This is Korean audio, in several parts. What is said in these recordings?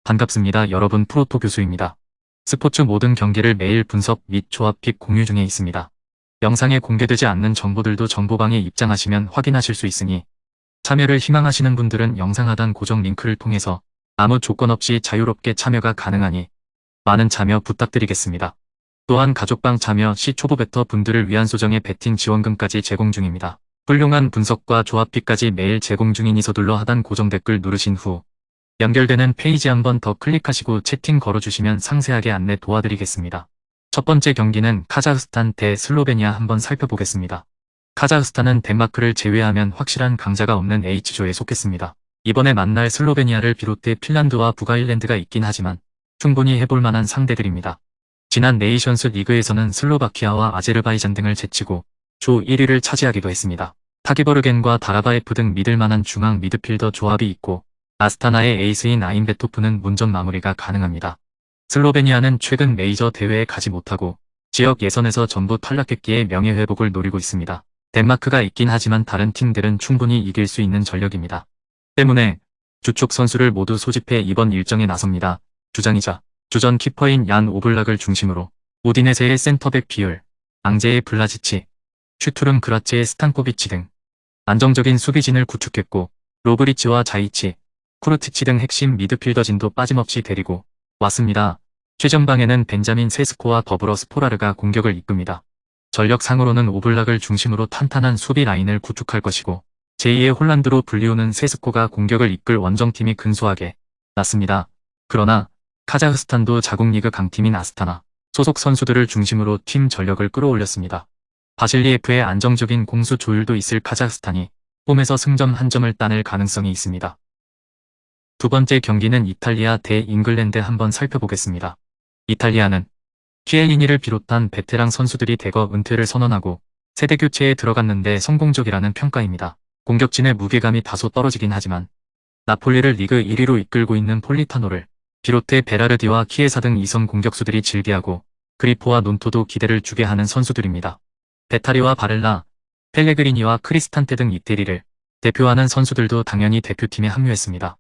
반갑습니다. 여러분, 프로토 교수입니다. 스포츠 모든 경기를 매일 분석 및 조합픽 공유 중에 있습니다. 영상에 공개되지 않는 정보들도 정보방에 입장하시면 확인하실 수 있으니 참여를 희망하시는 분들은 영상 하단 고정 링크를 통해서 아무 조건 없이 자유롭게 참여가 가능하니 많은 참여 부탁드리겠습니다. 또한 가족방 참여 시 초보 베터 분들을 위한 소정의 베팅 지원금까지 제공 중입니다. 훌륭한 분석과 조합픽까지 매일 제공 중이니 서둘러 하단 고정 댓글 누르신 후 연결되는 페이지 한번 더 클릭하시고 채팅 걸어주시면 상세하게 안내 도와드리겠습니다. 첫 번째 경기는 카자흐스탄 대 슬로베니아 한번 살펴보겠습니다. 카자흐스탄은 덴마크를 제외하면 확실한 강자가 없는 H조에 속했습니다. 이번에 만날 슬로베니아를 비롯해 핀란드와 북아일랜드가 있긴 하지만 충분히 해볼 만한 상대들입니다. 지난 네이션스 리그에서는 슬로바키아와 아제르바이잔 등을 제치고 조 1위를 차지하기도 했습니다. 타기버르겐과 다라바에프 등 믿을만한 중앙 미드필더 조합이 있고 아스타나의 에이스인 아임베토프는 문전 마무리가 가능합니다. 슬로베니아는 최근 메이저 대회에 가지 못하고 지역 예선에서 전부 탈락했기에 명예회복을 노리고 있습니다. 덴마크가 있긴 하지만 다른 팀들은 충분히 이길 수 있는 전력입니다. 때문에 주축 선수를 모두 소집해 이번 일정에 나섭니다. 주장이자 주전 키퍼인 얀 오블락을 중심으로 우디네세의 센터백 비율, 앙제의 블라지치, 슈투름 그라츠의 스탄코비치 등 안정적인 수비진을 구축했고 로브리치와 자이치, 쿠르티치 등 핵심 미드필더진도 빠짐없이 데리고 왔습니다. 최전방에는 벤자민 세스코와 더불어 스포라르가 공격을 이끕니다. 전력상으로는 오블락을 중심으로 탄탄한 수비 라인을 구축할 것이고 제2의 홀란드로 불리우는 세스코가 공격을 이끌 원정팀이 근소하게 났습니다. 그러나 카자흐스탄도 자국리그 강팀인 아스타나 소속 선수들을 중심으로 팀 전력을 끌어올렸습니다. 바실리에프의 안정적인 공수 조율도 있을 카자흐스탄이 홈에서 승점 한 점을 따낼 가능성이 있습니다. 두 번째 경기는 이탈리아 대 잉글랜드 한번 살펴보겠습니다. 이탈리아는 키엘리니를 비롯한 베테랑 선수들이 대거 은퇴를 선언하고 세대 교체에 들어갔는데 성공적이라는 평가입니다. 공격진의 무게감이 다소 떨어지긴 하지만 나폴리를 리그 1위로 이끌고 있는 폴리타노를 비롯해 베라르디와 키에사 등 이선 공격수들이 즐겨하고 그리포와 논토도 기대를 주게 하는 선수들입니다. 베타리와 바렐라, 펠레그리니와 크리스탄테 등 이태리를 대표하는 선수들도 당연히 대표팀에 합류했습니다.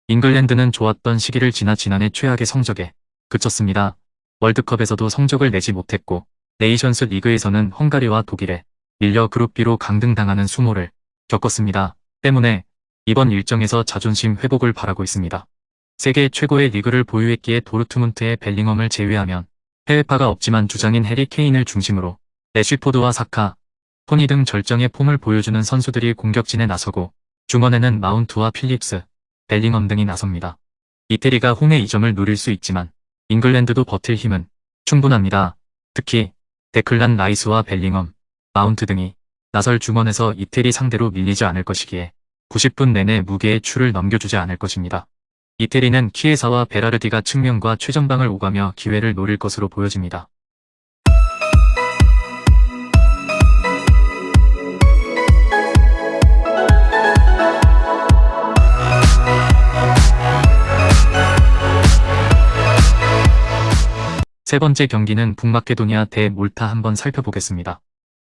잉글랜드는 좋았던 시기를 지나 지난해 최악의 성적에 그쳤습니다. 월드컵에서도 성적을 내지 못했고 네이션스 리그에서는 헝가리와 독일에 밀려 그룹 B로 강등당하는 수모를 겪었습니다. 때문에 이번 일정에서 자존심 회복을 바라고 있습니다. 세계 최고의 리그를 보유했기에 도르트문트의 벨링엄을 제외하면 해외파가 없지만 주장인 해리 케인을 중심으로 레쉬포드와 사카, 토니 등 절정의 폼을 보여주는 선수들이 공격진에 나서고 중원에는 마운트와 필립스, 벨링엄 등이 나섭니다. 이태리가 홈의 2점을 누릴 수 있지만 잉글랜드도 버틸 힘은 충분합니다. 특히 데클란 라이스와 벨링엄, 마운트 등이 나설 중원에서 이태리 상대로 밀리지 않을 것이기에 90분 내내 무게의 추를 넘겨주지 않을 것입니다. 이태리는 키에사와 베라르디가 측면과 최전방을 오가며 기회를 노릴 것으로 보여집니다. 세 번째 경기는 북마케도니아 대 몰타 한번 살펴보겠습니다.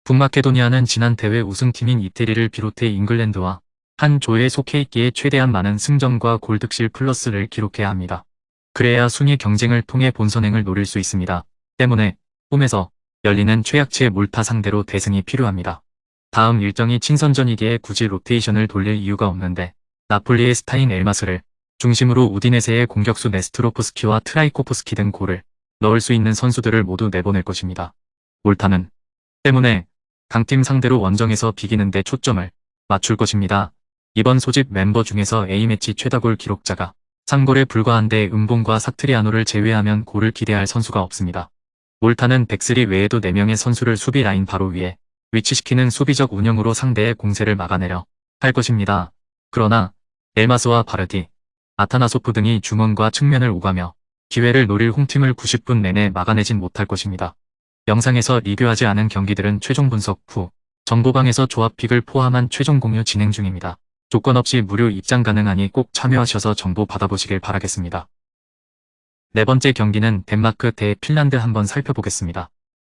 북마케도니아는 지난 대회 우승팀인 이태리를 비롯해 잉글랜드와 한 조에 속해 있기에 최대한 많은 승점과 골 득실 플러스를 기록해야 합니다. 그래야 순위 경쟁을 통해 본선행을 노릴 수 있습니다. 때문에 홈에서 열리는 최약체 몰타 상대로 대승이 필요합니다. 다음 일정이 친선전이기에 굳이 로테이션을 돌릴 이유가 없는데 나폴리의 스타인 엘마스를 중심으로 우디네세의 공격수 네스트로프스키와 트라이코프스키 등 골을 넣을 수 있는 선수들을 모두 내보낼 것입니다. 몰타는 때문에 강팀 상대로 원정에서 비기는데 초점을 맞출 것입니다. 이번 소집 멤버 중에서 A매치 최다골 기록자가 3골에 불과한데 은봉과 사트리아노를 제외하면 골을 기대할 선수가 없습니다. 몰타는 백스리 외에도 4명의 선수를 수비 라인 바로 위에 위치시키는 수비적 운영으로 상대의 공세를 막아내려 할 것입니다. 그러나 엘마스와 바르디, 아타나소프 등이 중원과 측면을 오가며 기회를 노릴 홈팀을 90분 내내 막아내진 못할 것입니다. 영상에서 리뷰하지 않은 경기들은 최종 분석 후 정보방에서 조합픽을 포함한 최종 공유 진행 중입니다. 조건 없이 무료 입장 가능하니 꼭 참여하셔서 정보 받아보시길 바라겠습니다. 네 번째 경기는 덴마크 대 핀란드 한번 살펴보겠습니다.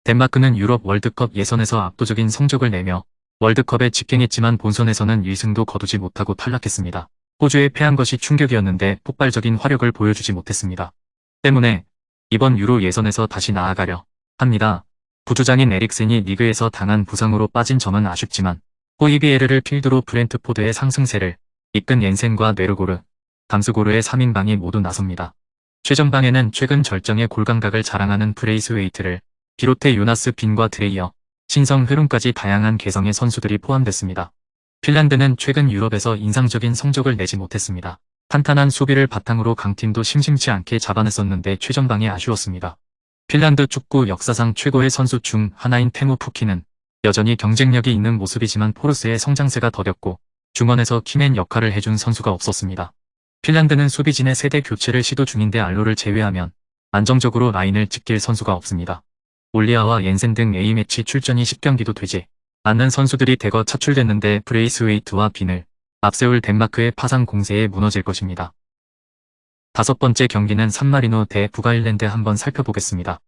덴마크는 유럽 월드컵 예선에서 압도적인 성적을 내며 월드컵에 직행했지만 본선에서는 1승도 거두지 못하고 탈락했습니다. 호주에 패한 것이 충격이었는데 폭발적인 화력을 보여주지 못했습니다. 때문에 이번 유로 예선에서 다시 나아가려 합니다. 부주장인 에릭센이 리그에서 당한 부상으로 빠진 점은 아쉽지만 호이비에르를 필두로 브렌트포드의 상승세를 이끈 옌센과 네르고르, 감스고르의 3인방이 모두 나섭니다. 최전방에는 최근 절정의 골감각을 자랑하는 브레이스웨이트를 비롯해 요나스 빈과 드레이어, 신성 회룬까지 다양한 개성의 선수들이 포함됐습니다. 핀란드는 최근 유럽에서 인상적인 성적을 내지 못했습니다. 탄탄한 수비를 바탕으로 강팀도 심심치 않게 잡아냈었는데 최전방이 아쉬웠습니다. 핀란드 축구 역사상 최고의 선수 중 하나인 테무 푸키는 여전히 경쟁력이 있는 모습이지만 포르스의 성장세가 더뎠고 중원에서 키맨 역할을 해준 선수가 없었습니다. 핀란드는 수비진의 세대 교체를 시도 중인데 알로를 제외하면 안정적으로 라인을 지킬 선수가 없습니다. 올리아와 옌센 등 A매치 출전이 10경기도 되지 않는 선수들이 대거 차출됐는데 브레이스웨이트와 빈을 앞세울 덴마크의 파상 공세에 무너질 것입니다. 다섯 번째 경기는 산마리노 대 북아일랜드 한번 살펴보겠습니다.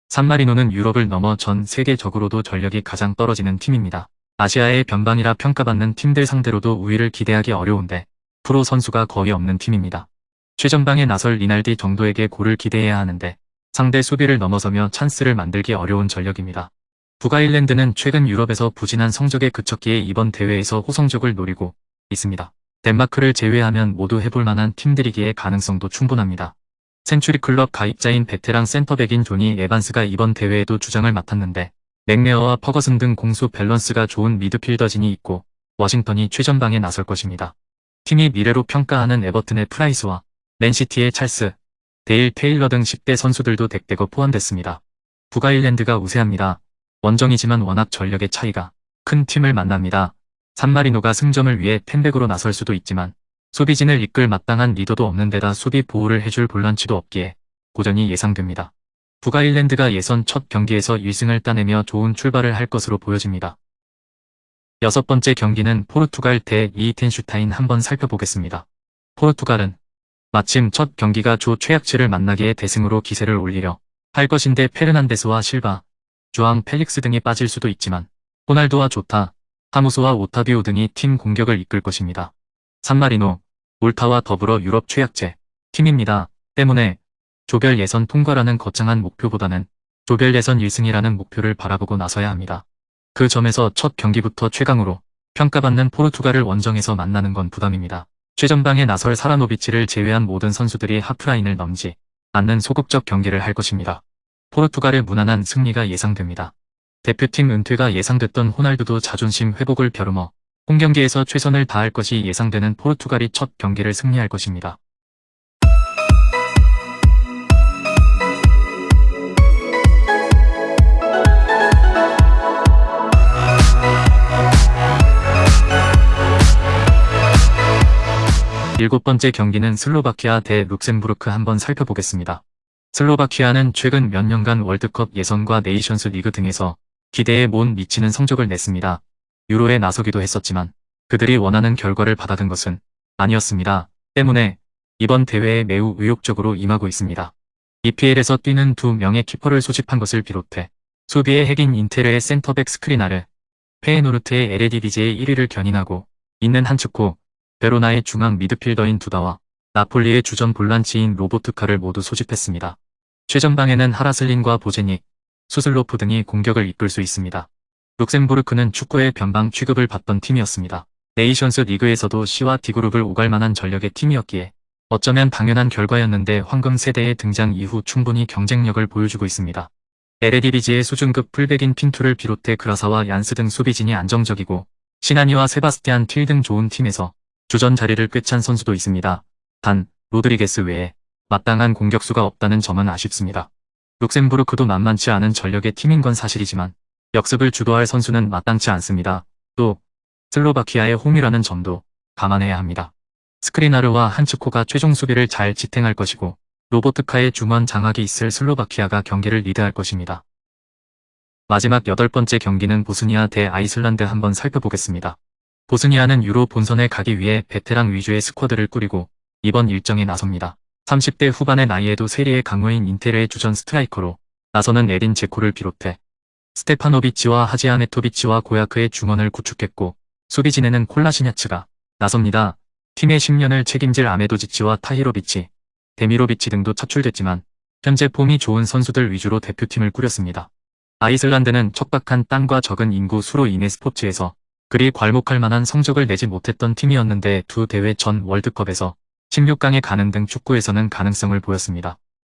산마리노는 유럽을 넘어 전 세계적으로도 전력이 가장 떨어지는 팀입니다. 아시아의 변방이라 평가받는 팀들 상대로도 우위를 기대하기 어려운데 프로 선수가 거의 없는 팀입니다. 최전방에 나설 리날디 정도에게 골을 기대해야 하는데 상대 수비를 넘어서며 찬스를 만들기 어려운 전력입니다. 북아일랜드는 최근 유럽에서 부진한 성적에 그쳤기에 이번 대회에서 호성적을 노리고 있습니다. 덴마크를 제외하면 모두 해볼 만한 팀들이기에 가능성도 충분합니다. 센츄리 클럽 가입자인 베테랑 센터백인 조니 에반스가 이번 대회에도 주장을 맡았는데 맥레어와 퍼거슨 등 공수 밸런스가 좋은 미드필더진이 있고 워싱턴이 최전방에 나설 것입니다. 팀이 미래로 평가하는 에버튼의 프라이스와 맨시티의 찰스, 데일 테일러 등 10대 선수들도 덱대거 포함됐습니다. 북아일랜드가 우세합니다. 원정이지만 워낙 전력의 차이가 큰 팀을 만납니다. 산마리노가 승점을 위해 펜백으로 나설 수도 있지만 수비진을 이끌 마땅한 리더도 없는 데다 수비 보호를 해줄 볼란치도 없기에 고전이 예상됩니다. 북아일랜드가 예선 첫 경기에서 1승을 따내며 좋은 출발을 할 것으로 보여집니다. 여섯 번째 경기는 포르투갈 대 리히텐슈타인 한번 살펴보겠습니다. 포르투갈은 마침 첫 경기가 조 최약체를 만나기에 대승으로 기세를 올리려 할 것인데 페르난데스와 실바, 주앙 펠릭스 등이 빠질 수도 있지만 호날두와 조타, 하무스와 오타비오 등이 팀 공격을 이끌 것입니다. 산마리노, 올타와 더불어 유럽 최약체 팀입니다. 때문에 조별 예선 통과라는 거창한 목표보다는 조별 예선 1승이라는 목표를 바라보고 나서야 합니다. 그 점에서 첫 경기부터 최강으로 평가받는 포르투갈을 원정에서 만나는 건 부담입니다. 최전방에 나설 사라노비치를 제외한 모든 선수들이 하프라인을 넘지 않는 소극적 경기를 할 것입니다. 포르투갈의 무난한 승리가 예상됩니다. 대표팀 은퇴가 예상됐던 호날두도 자존심 회복을 벼르며 홈경기에서 최선을 다할 것이 예상되는 포르투갈이 첫 경기를 승리할 것입니다. 일곱 번째 경기는 슬로바키아 대 룩셈부르크 한번 살펴보겠습니다. 슬로바키아는 최근 몇 년간 월드컵 예선과 네이션스 리그 등에서 기대에 못 미치는 성적을 냈습니다. 유로에 나서기도 했었지만 그들이 원하는 결과를 받아든 것은 아니었습니다. 때문에 이번 대회에 매우 의욕적으로 임하고 있습니다. EPL에서 뛰는 두 명의 키퍼를 소집한 것을 비롯해 수비의 핵인 인테르의 센터백 스크리나르, 페에노르트의 에레디비제의 1위를 견인하고 있는 한츠코, 베로나의 중앙 미드필더인 두다와 나폴리의 주전 볼란치인 로보트카를 모두 소집했습니다. 최전방에는 하라슬린과 보제닉, 수슬로프 등이 공격을 이끌 수 있습니다. 룩셈부르크는 축구의 변방 취급을 받던 팀이었습니다. 네이션스 리그에서도 C와 D그룹을 오갈 만한 전력의 팀이었기에 어쩌면 당연한 결과였는데 황금 세대의 등장 이후 충분히 경쟁력을 보여주고 있습니다. 에레디비지의 수준급 풀백인 핀투를 비롯해 그라사와 얀스 등 수비진이 안정적이고 시나니와 세바스티안 틸 등 좋은 팀에서 주전 자리를 꿰찬 선수도 있습니다. 단 로드리게스 외에 마땅한 공격수가 없다는 점은 아쉽습니다. 룩셈부르크도 만만치 않은 전력의 팀인 건 사실이지만 역습을 주도할 선수는 마땅치 않습니다. 또 슬로바키아의 홈이라는 점도 감안해야 합니다. 스크리나르와 한츠코가 최종 수비를 잘 지탱할 것이고 로보트카의 중원 장악이 있을 슬로바키아가 경기를 리드할 것입니다. 마지막 여덟 번째 경기는 보스니아 대 아이슬란드 한번 살펴보겠습니다. 보스니아는 유로 본선에 가기 위해 베테랑 위주의 스쿼드를 꾸리고 이번 일정에 나섭니다. 30대 후반의 나이에도 세리의 강호인 인테르의 주전 스트라이커로 나서는 에딘 제코를 비롯해 스테파노비치와 하지아네토비치와 고야크의 중원을 구축했고 수비진에는 콜라시냐츠가 나섭니다. 팀의 10년을 책임질 아메도지치와 타히로비치, 데미로비치 등도 차출됐지만 현재 폼이 좋은 선수들 위주로 대표팀을 꾸렸습니다. 아이슬란드는 척박한 땅과 적은 인구 수로 인해 스포츠에서 그리 괄목할 만한 성적을 내지 못했던 팀이었는데 두 대회 전 월드컵에서 16강에 가는 등 축구에서는 가능성을 보였습니다.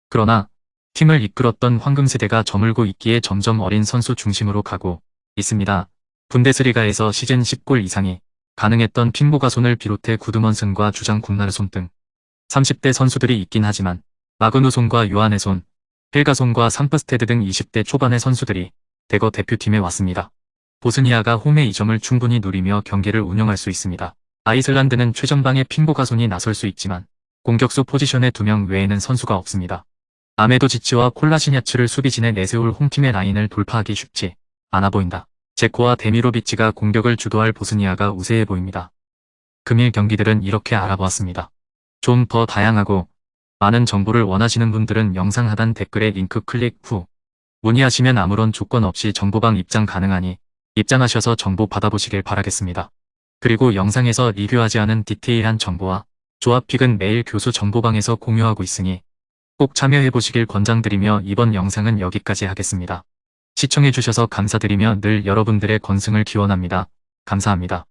그러나 팀을 이끌었던 황금세대가 저물고 있기에 점점 어린 선수 중심으로 가고 있습니다. 분데스리가에서 시즌 10골 이상이 가능했던 핑보가손을 비롯해 구드먼슨과 주장 군나르손 등 30대 선수들이 있긴 하지만 마그누손과 요하네손, 헬가손과 삼프스테드 등 20대 초반의 선수들이 대거 대표팀에 왔습니다. 보스니아가 홈의 이점을 충분히 누리며 경기를 운영할 수 있습니다. 아이슬란드는 최전방에 핑보가손이 나설 수 있지만 공격수 포지션에 2명 외에는 선수가 없습니다. 아메도지치와 콜라시냐츠를 수비진에 내세울 홈팀의 라인을 돌파하기 쉽지 않아 보인다. 제코와 데미로비치가 공격을 주도할 보스니아가 우세해 보입니다. 금일 경기들은 이렇게 알아보았습니다. 좀 더 다양하고 많은 정보를 원하시는 분들은 영상 하단 댓글에 링크 클릭 후 문의하시면 아무런 조건 없이 정보방 입장 가능하니 입장하셔서 정보 받아보시길 바라겠습니다. 그리고 영상에서 리뷰하지 않은 디테일한 정보와 조합픽은 매일 교수 정보방에서 공유하고 있으니 꼭 참여해보시길 권장드리며 이번 영상은 여기까지 하겠습니다. 시청해주셔서 감사드리며 늘 여러분들의 건승을 기원합니다. 감사합니다.